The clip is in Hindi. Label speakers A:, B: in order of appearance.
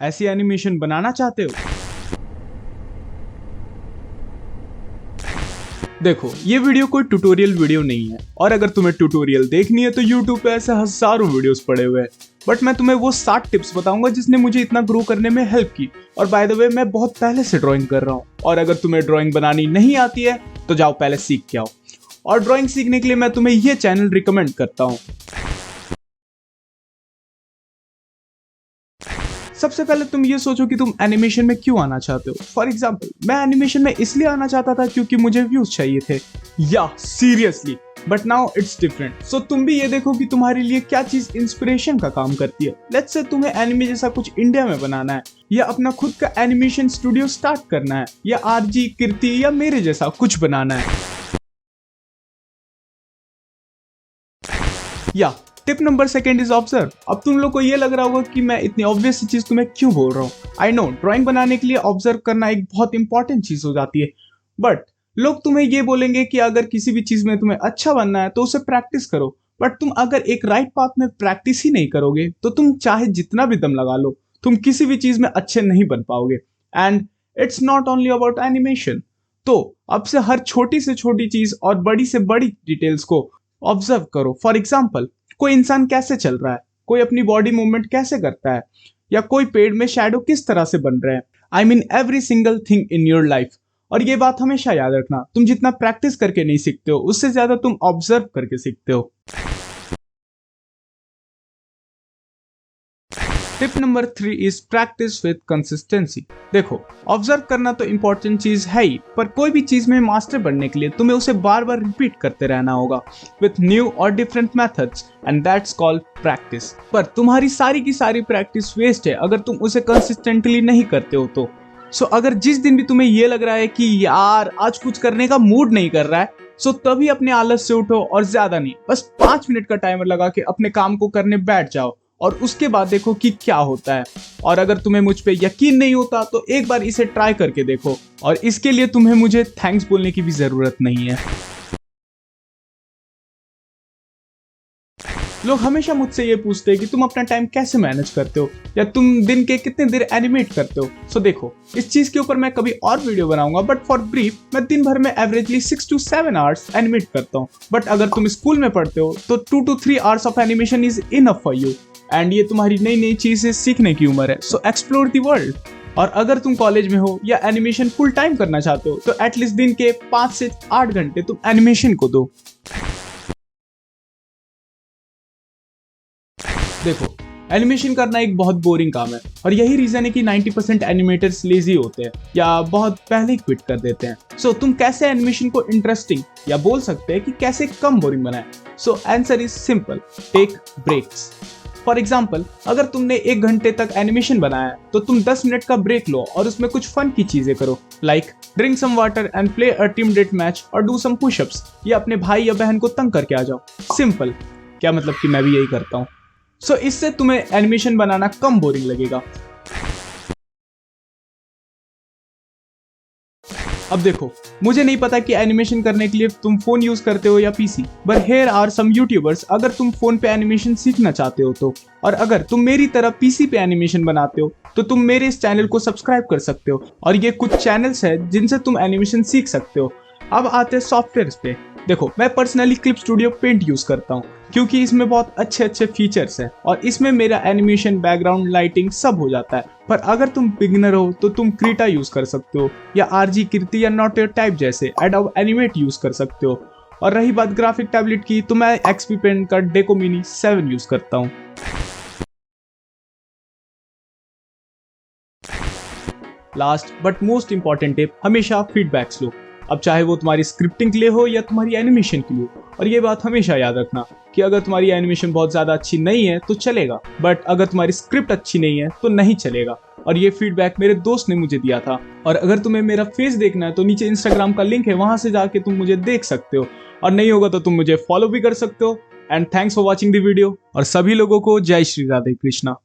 A: ऐसी एनिमेशन बनाना चाहते हो? देखो, ये वीडियो कोई ट्यूटोरियल वीडियो नहीं है, और अगर तुम्हें ट्यूटोरियल देखनी है तो YouTube पे ऐसे हजारों वीडियोस पड़े हुए हैं। बट मैं तुम्हें वो 7 टिप्स बताऊंगा जिसने मुझे इतना ग्रो करने में हेल्प की। और बाय द वे, मैं बहुत पहले से ड्राइंग कर रहा हूँ, और अगर तुम्हें ड्राइंग बनानी नहीं आती है तो जाओ पहले सीख के आओ। और ड्राइंग सीखने के लिए मैं तुम्हें ये चैनल रिकमेंड करता हूँ। सबसे पहले तुम ये सोचो कि तुम एनिमेशन में क्यों आना चाहते हो। फॉर एग्जाम्पल, मैं एनिमेशन में इसलिए आना चाहता था क्योंकि मुझे व्यूज चाहिए थे, या seriously. But now it's different. So तुम भी ये देखो कि तुम्हारे लिए क्या चीज इंस्पिरेशन का काम करती है। लेट्स से तुम्हें एनिमे जैसा कुछ इंडिया में बनाना है, या अपना खुद का एनिमेशन स्टूडियो स्टार्ट करना है, या आरजी, कीर्ति या मेरे जैसा कुछ बनाना है। या टिप नंबर 2 इज ऑब्जर्व। अब तुम लोग को ये लग रहा होगा कि मैं इतनी ऑब्वियस चीज तुम्हें क्यों बोल रहा हूँ। आई नो, ड्राइंग बनाने के लिए ऑब्जर्व करना एक बहुत इंपॉर्टेंट चीज हो जाती है। बट लोग तुम्हें ये बोलेंगे कि अगर किसी भी चीज में तुम्हें अच्छा बनना है तो उसे प्रैक्टिस करो। बट तुम अगर एक राइट पाथ में प्रैक्टिस ही नहीं करोगे तो तुम चाहे जितना भी दम लगा लो, तुम किसी भी चीज में अच्छे नहीं बन पाओगे। And it's not only about animation. तो अब से हर छोटी से छोटी चीज और बड़ी से बड़ी डिटेल्स को ऑब्जर्व करो। फॉर एग्जाम्पल, कोई इंसान कैसे चल रहा है, कोई अपनी बॉडी मूवमेंट कैसे करता है, या कोई पेड़ में शैडो किस तरह से बन रहे हैं। I mean every single thing in your life. और ये बात हमेशा याद रखना, तुम जितना प्रैक्टिस करके नहीं सीखते हो, उससे ज्यादा तुम ऑब्जर्व करके सीखते हो। Tip number 3 is practice with consistency. देखो, ऑब्जर्व करना तो इंपॉर्टेंट चीज है ही, पर कोई भी चीज में मास्टर बनने के लिए तुम्हें उसे बार बार रिपीट करते रहना होगा विथ न्यू और different methods, and that's called practice. पर तुम्हारी सारी की सारी प्रैक्टिस वेस्ट है अगर तुम उसे कंसिस्टेंटली नहीं करते हो तो। सो अगर जिस दिन भी तुम्हें ये लग रहा है कि यार आज कुछ करने का मूड नहीं कर रहा है, सो तभी अपने आलस से उठो और ज्यादा नहीं, बस 5 मिनट का टाइमर लगा के अपने काम को करने बैठ जाओ, और उसके बाद देखो कि क्या होता है। और अगर तुम्हें मुझ पे यकीन नहीं होता तो एक बार इसे ट्राई करके देखो, और इसके लिए तुम्हें मुझे थैंक्स बोलने की भी जरूरत नहीं है। लोग हमेशा मुझसे ये पूछते हैं कि तुम अपना टाइम कैसे मैनेज करते हो, या तुम दिन के कितने देर एनिमेट करते हो। सो देखो, इस चीज के ऊपर मैं कभी और वीडियो बनाऊंगा, बट फॉर ब्रीफ, मैं दिन भर में एवरेजली 6 to 7 आवर्स एनिमेट करता हूँ। बट अगर तुम स्कूल में पढ़ते हो तो 2 to 3 hours of animation is enough for you. And ये तुम्हारी नई नई चीजें सीखने की उम्र है, सो एक्सप्लोर द वर्ल्ड। और अगर तुम कॉलेज में हो या एनिमेशन फुल टाइम करना चाहते हो तो एटलीस्ट दिन के 5 से 8 घंटे तुम एनिमेशन को दो। देखो, एनिमेशन करना एक बहुत बोरिंग काम है, और यही रीजन है कि 90% एनिमेटर्स लेजी होते हैं या बहुत पहले ही क्विट कर देते हैं। सो तुम कैसे एनिमेशन को इंटरेस्टिंग, या बोल सकते हैं कि कैसे कम बोरिंग बनाए। So answer is simple, take breaks. For example, अगर तुमने 1 घंटे तक एनिमेशन बनाया है तो तुम 10 मिनट का ब्रेक लो और उसमें कुछ फन की चीजें करो, like drink some water and play a team death match और डू सम पुशअप्स, या अपने भाई या बहन को तंग करके आ जाओ। सिंपल। क्या मतलब कि मैं भी यही करता हूँ। सो इससे तुम्हें एनिमेशन बनाना कम बोरिंग लगेगा। अब देखो, मुझे नहीं पता कि एनिमेशन करने के लिए तुम फोन यूज करते हो या PC, but here are some YouTubers अगर तुम फोन पे एनिमेशन सीखना चाहते हो तो। और अगर तुम मेरी तरह पीसी पे एनिमेशन बनाते हो तो तुम मेरे इस चैनल को सब्सक्राइब कर सकते हो, और ये कुछ चैनल्स है जिनसे तुम एनिमेशन सीख सकते हो। अब आते हैं सॉफ्टवेयर पे। देखो, मैं personally Clip Studio Paint use करता हूँ क्योंकि इसमें बहुत अच्छे अच्छे फीचर्स हैं, और इसमें मेरा एनिमेशन, बैकग्राउंड, लाइटिंग सब हो जाता है। पर अगर तुम बिगिनर हो तो तुम क्रीटा यूज कर सकते हो, या आरजी, कीर्ति या नॉट योर टाइप जैसे एडोब एनिमेट यूज कर सकते हो। और रही बात ग्राफिक टैबलेट की, तो मैं एक्सपी पेंट का डेको मिनी 7 यूज करता हूँ। Last but most important tip, हमेशा फीडबैक्स लो। अब चाहे वो तुम्हारी स्क्रिप्टिंग के लिए हो या तुम्हारी एनिमेशन के लिए। और ये बात हमेशा याद रखना कि अगर तुम्हारी एनिमेशन बहुत ज्यादा अच्छी नहीं है तो चलेगा, बट अगर तुम्हारी स्क्रिप्ट अच्छी नहीं है तो नहीं चलेगा। और ये फीडबैक मेरे दोस्त ने मुझे दिया था। और अगर तुम्हें मेरा फेस देखना है तो नीचे इंस्टाग्राम का लिंक है, वहां से जाके तुम मुझे देख सकते हो, और नहीं होगा तो तुम मुझे फॉलो भी कर सकते हो। And thanks for watching the video, और सभी लोगों को जय श्री राधे कृष्णा।